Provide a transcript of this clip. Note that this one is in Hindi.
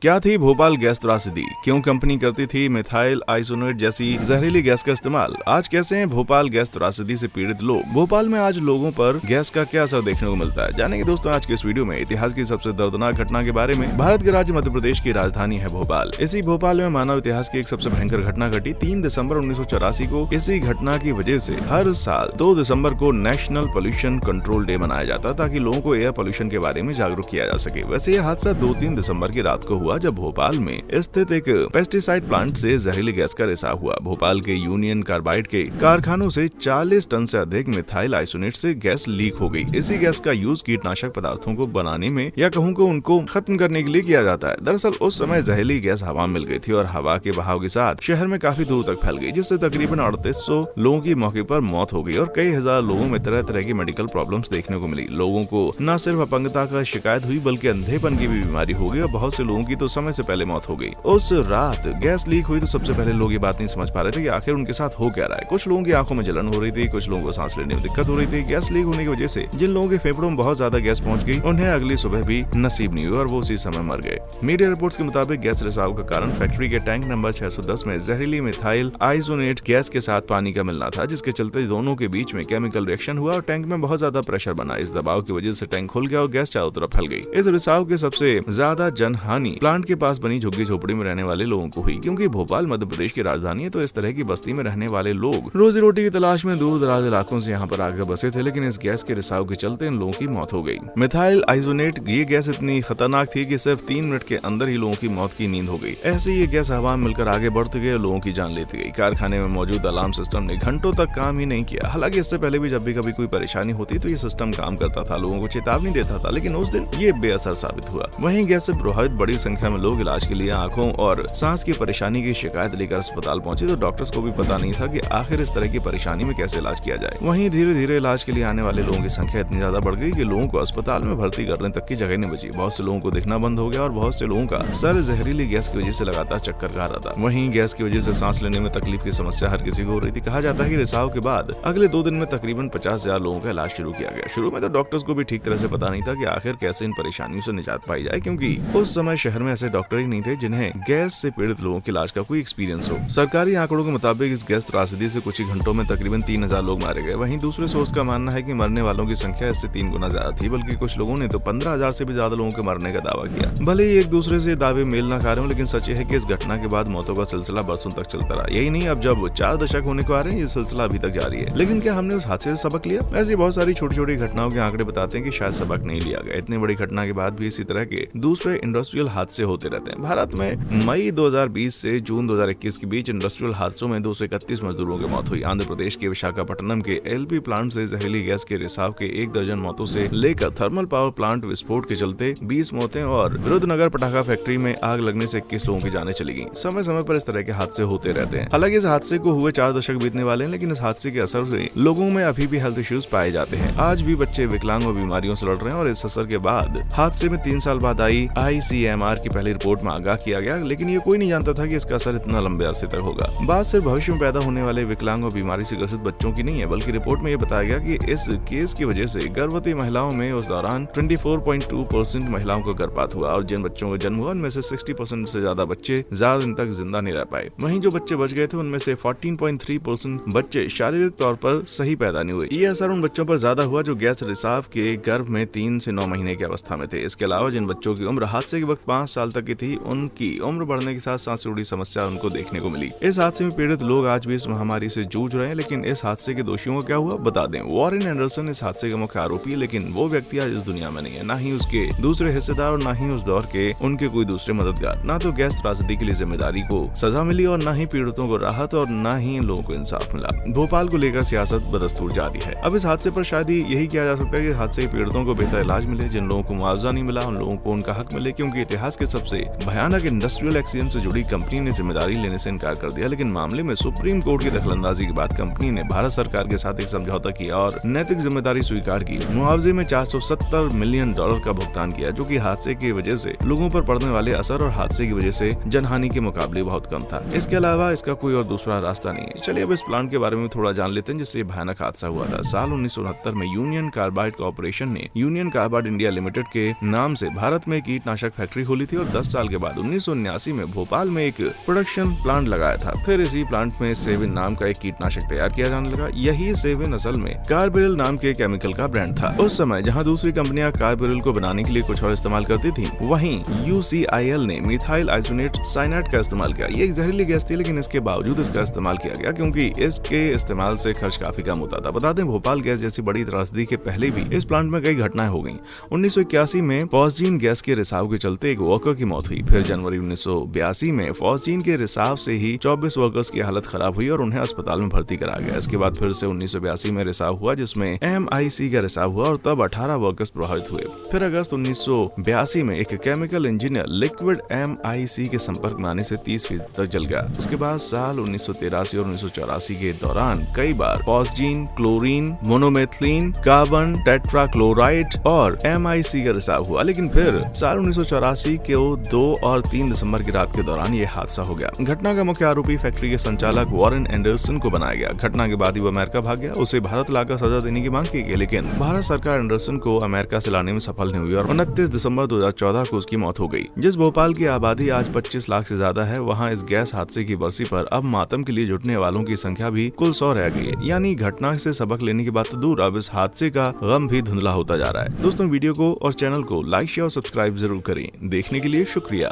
क्या थी भोपाल गैस त्रासदी? क्यों कंपनी करती थी मिथाइल आइसोनेट जैसी जहरीली गैस का इस्तेमाल? आज कैसे हैं भोपाल गैस त्रासदी से पीड़ित लोग? भोपाल में आज लोगों पर गैस का क्या असर देखने को मिलता है, जानेंगे दोस्तों आज के इस वीडियो में। इतिहास की सबसे दर्दनाक घटना के बारे में। भारत के राज्य मध्य प्रदेश की राजधानी है भोपाल। इसी भोपाल में मानव इतिहास की एक सबसे भयंकर घटना घटी 3 दिसंबर 1984 को। इसी घटना की वजह से हर साल 2 दिसंबर को नेशनल पोल्यूशन कंट्रोल डे मनाया जाता ताकि लोगों को एयर पोल्यूशन के बारे में जागरूक किया जा सके। वैसे यह हादसा 2-3 दिसंबर की रात को हुआ जब भोपाल में स्थित एक पेस्टिसाइड प्लांट से जहरीली गैस का रिसाव हुआ। भोपाल के यूनियन कार्बाइड के कारखानों से 40 टन से अधिक मिथाइल आइसोनेट से गैस लीक हो गई। इसी गैस का यूज कीटनाशक पदार्थों को बनाने में या कहूं को उनको खत्म करने के लिए किया जाता है। दरअसल उस समय जहरीली गैस हवा में मिल गई थी और हवा के बहाव के साथ शहर में काफी दूर तक फैल गई, जिससे तकरीबन 3800 लोगों की मौके पर मौत हो गई और कई हजार लोगों में तरह तरह की मेडिकल प्रॉब्लम्स देखने को मिली। लोगों को न सिर्फ अपंगता का शिकायत हुई बल्कि अंधेपन की भी बीमारी हो गई और बहुत से लोगों की तो समय से पहले मौत हो गई। उस रात गैस लीक हुई तो सबसे पहले लोग ये बात नहीं समझ पा रहे थे कि आखिर उनके साथ हो क्या रहा है। कुछ लोगों की आंखों में जलन हो रही थी, कुछ लोगों को सांस लेने में दिक्कत हो रही थी। गैस लीक होने की वजह से जिन लोगों के फेफड़ों में बहुत ज्यादा गैस पहुंच गई उन्हें अगली सुबह भी नसीब नहीं हुई और वो उसी समय मर गए। मीडिया रिपोर्ट्स के मुताबिक गैस रिसाव का कारण फैक्ट्री के टैंक नंबर 610 में जहरीली मिथाइल आइसोनेट गैस के साथ पानी का मिलना था, जिसके चलते दोनों के बीच में केमिकल रिएक्शन हुआ और टैंक में बहुत ज्यादा प्रेशर बना। इस दबाव की वजह से टैंक खुल गया और गैस चारों तरफ फैल गई। इस रिसाव के सबसे ज्यादा जनहानि प्लांट के पास बनी झुग्गी झोपड़ी में रहने वाले लोगों को हुई, क्योंकि भोपाल मध्य प्रदेश की राजधानी है तो इस तरह की बस्ती में रहने वाले लोग रोजी रोटी की तलाश में दूर दराज इलाकों से यहाँ पर आकर बसे थे, लेकिन इस गैस के रिसाव के चलते इन लोगों की मौत हो गई। मिथाइल आइसोनेट ये गैस इतनी खतरनाक थी कि सिर्फ 3 मिनट के अंदर ही लोगों की मौत की नींद हो गई। ऐसे ये गैस हवा में मिलकर आगे बढ़ते गए, लोगों की जान लेती गई। कारखाने में मौजूद अलार्म सिस्टम ने घंटों तक काम ही नहीं किया। हालांकि इससे पहले भी जब भी कभी कोई परेशानी होती तो ये सिस्टम काम करता था, लोगों को चेतावनी देता था, लेकिन उस दिन ये बेअसर साबित हुआ। वहीं गैस से प्रभावित बड़ी संख्या में लोग इलाज के लिए आंखों और सांस की परेशानी की शिकायत लेकर अस्पताल पहुंचे तो डॉक्टर्स को भी पता नहीं था कि आखिर इस तरह की परेशानी में कैसे इलाज किया जाए। वहीं धीरे धीरे इलाज के लिए आने वाले लोगों की संख्या इतनी ज्यादा बढ़ गई कि लोगों को अस्पताल में भर्ती करने तक की जगह नहीं बची। बहुत से लोगों को दिखना बंद हो गया और बहुत से लोगों का सर जहरीली गैस की वजह से लगातार चक्कर खा रहा था। वहीं गैस की वजह से सांस लेने में तकलीफ की समस्या हर किसी को हो रही थी। कहा जाता है कि रिसाव के बाद अगले 2 दिन में तकरीबन 50,000 लोगों का इलाज शुरू किया गया। शुरू में तो डॉक्टर्स को भी ठीक तरह से पता नहीं था कि आखिर कैसे इन परेशानियों से निजात पाई जाए, क्योंकि उस समय शहर में ऐसे डॉक्टर ही नहीं थे जिन्हें गैस से पीड़ित लोगों के इलाज का कोई एक्सपीरियंस हो। सरकारी आंकड़ों के मुताबिक इस गैस त्रासदी से कुछ ही घंटों में तकरीबन 3000 लोग मारे गए। वहीं दूसरे सोर्स का मानना है कि मरने वालों की संख्या इससे 3 गुना ज्यादा थी, बल्कि कुछ लोगों ने तो 15,000 से भी ज्यादा लोगों के मरने का दावा किया। भले ही एक दूसरे से दावे मेल न खा रहे हो, लेकिन सच है कि इस घटना के बाद मौतों का सिलसिला बरसों तक चलता रहा। यही नहीं, अब जब 4 दशक होने को आ रहे हैं ये सिलसिला अभी तक जारी है। लेकिन क्या हमने उस हादसे से सबक लिया? ऐसी बहुत सारी छोटी छोटी घटनाओं के आंकड़े बताते हैं कि शायद सबक नहीं लिया गया। इतनी बड़ी घटना के बाद भी इसी तरह के दूसरे इंडस्ट्रियल हादसे होते रहते हैं। भारत में मई 2020 से जून 2021 के बीच इंडस्ट्रियल हादसों में 231 मजदूरों की मौत हुई। आंध्र प्रदेश के विशाखापट्टनम के एलपी प्लांट से जहरीली गैस के रिसाव के 1 दर्जन मौतों से लेकर थर्मल पावर प्लांट विस्फोट के चलते 20 मौतें और विरुद्धनगर पटाखा फैक्ट्री में आग लगने से 21 लोगों की जानें चली गईं। समय समय पर इस तरह के हादसे होते रहते हैं। हालांकि इस हादसे को हुए 4 दशक बीतने वाले हैं, लेकिन इस हादसे के असर से लोगों में अभी भी हेल्थ इश्यूज पाए जाते हैं। आज भी बच्चे विकलांग और बीमारियों से लड़ रहे हैं और इस असर के बाद हादसे में 3 साल बाद आई ICMR की पहली रिपोर्ट में आगाह किया गया, लेकिन ये कोई नहीं जानता था कि इसका असर इतना लंबे अरसे तक होगा। बात सिर्फ भविष्य में पैदा होने वाले विकलांग और बीमारी से ग्रसित बच्चों की नहीं है, बल्कि रिपोर्ट में यह बताया गया कि इस केस की वजह से गर्भवती महिलाओं में उस दौरान 24.2% महिलाओं को गर्भपात हुआ और जिन बच्चों का जन्म हुआ उनमें से 60% से ज्यादा बच्चे ज्यादा दिन तक जिंदा नहीं रह पाए। वहीं जो बच्चे बच गए थे उनमें से 14.3% बच्चे शारीरिक तौर पर सही पैदा नहीं हुए। ये असर उन बच्चों पर ज्यादा हुआ जो गैस रिसाव के गर्भ में 3 से 9 महीने की अवस्था में थे। इसके अलावा जिन बच्चों की उम्र हादसे के वक्त 5 साल तक की थी, उनकी उम्र बढ़ने के साथ सांस से जुड़ी समस्या उनको देखने को मिली। इस हादसे में पीड़ित लोग आज भी इस महामारी से जूझ रहे हैं, लेकिन इस हादसे के दोषियों का क्या हुआ बता दें। वॉरेन एंडरसन इस हादसे का मुख्य आरोपी है, लेकिन वो व्यक्ति आज इस दुनिया में नहीं है, ना ही उसके दूसरे हिस्सेदार और ना ही उस दौर के उनके कोई दूसरे मददगार। ना तो गैस त्रासदी के लिए जिम्मेदारी को सजा मिली और ना ही पीड़ितों को राहत और ना ही इन लोगों को इंसाफ मिला। भोपाल को लेकर सियासत बदस्तूर जारी है। अब इस हादसे पर शायद यही किया जा सकता है कि हादसे के पीड़ितों को बेहतर इलाज मिले, जिन लोगों को मुआवजा नहीं मिला उन लोगों को उनका हक मिले, क्योंकि इतिहास के सबसे भयानक इंडस्ट्रियल एक्सीडेंट से जुड़ी कंपनी ने जिम्मेदारी लेने से इनकार कर दिया। लेकिन मामले में सुप्रीम कोर्ट की दखलंदाजी के बाद कंपनी ने भारत सरकार के साथ एक समझौता किया और नैतिक जिम्मेदारी स्वीकार की। मुआवजे में $470 मिलियन का भुगतान किया, जो कि हादसे की वजह से लोगों पर पड़ने वाले असर और हादसे की वजह से जनहानि के मुकाबले बहुत कम था। इसके अलावा इसका कोई और दूसरा रास्ता नहीं है। चलिए अब इस प्लांट के बारे में थोड़ा जान लेते हैं जिससे भयानक हादसा हुआ था। साल 1969 में यूनियन कार्बाइड कॉर्पोरेशन ने यूनियन कार्बाइड इंडिया लिमिटेड के नाम से भारत में कीटनाशक फैक्ट्री खोली हुई थी और 10 साल के बाद 1979 में भोपाल में एक प्रोडक्शन प्लांट लगाया था। फिर इसी प्लांट में सेविन नाम का एक कीटनाशक तैयार किया जाने लगा। यही सेविन असल में कार्बरिल नाम के केमिकल का ब्रांड था। उस समय जहां दूसरी कंपनियां कार्बरिल को बनाने के लिए कुछ और इस्तेमाल करती थी, वहीं UCIL ने मिथाइल आइसोनेट साइनाइड का इस्तेमाल किया। ये एक जहरीली गैस थी, लेकिन इसके बावजूद इसका इस्तेमाल किया गया क्योंकि इसके इस्तेमाल से खर्च काफी कम होता था। बता दें, भोपाल गैस जैसी बड़ी त्रासदी के पहले भी इस प्लांट में कई घटनाएं हो गईं। 1981 में फॉस्जीन गैस के रिसाव के चलते एक वर्कर की मौत हुई। फिर जनवरी 1982 में फॉस्जीन के रिसाव से ही 24 वर्कर्स की हालत खराब हुई और उन्हें अस्पताल में भर्ती करा गया। इसके बाद फिर से 1982 में रिसाव हुआ, जिसमें MIC का रिसाव हुआ और तब 18 वर्कर्स प्रभावित हुए। फिर अगस्त 1982 में एक केमिकल इंजीनियर लिक्विड MIC के संपर्क में आने से 30% तक जल गया। उसके बाद साल 1983 और 1984 के दौरान कई बार फॉस्जीन, क्लोरीन, मोनोमेथिलीन, कार्बन टेट्राक्लोराइड और MIC का रिसाव हुआ। लेकिन फिर साल 1984 के 2 और 3 दिसंबर की रात के दौरान ये हादसा हो गया। घटना का मुख्य आरोपी फैक्ट्री के संचालक वॉरेन एंडरसन को बनाया गया। घटना के बाद ही वो अमेरिका भाग गया। उसे भारत लाकर सजा देने की मांग की गई, लेकिन भारत सरकार एंडरसन को अमेरिका से लाने में सफल नहीं हुई और 29 दिसंबर 2014 को उसकी मौत हो गई। जिस भोपाल की आबादी आज 25 लाख से ज्यादा है, वहाँ इस गैस हादसे की बरसी पर अब मातम के लिए जुटने वालों की संख्या भी कुल 100 रह गई है। यानी घटना से सबक लेने की बात तो दूर, अब इस हादसे का गम भी धुंधला होता जा रहा है। दोस्तों, वीडियो को और चैनल को लाइक, शेयर और सब्सक्राइब जरूर करें। देखने के लिए शुक्रिया।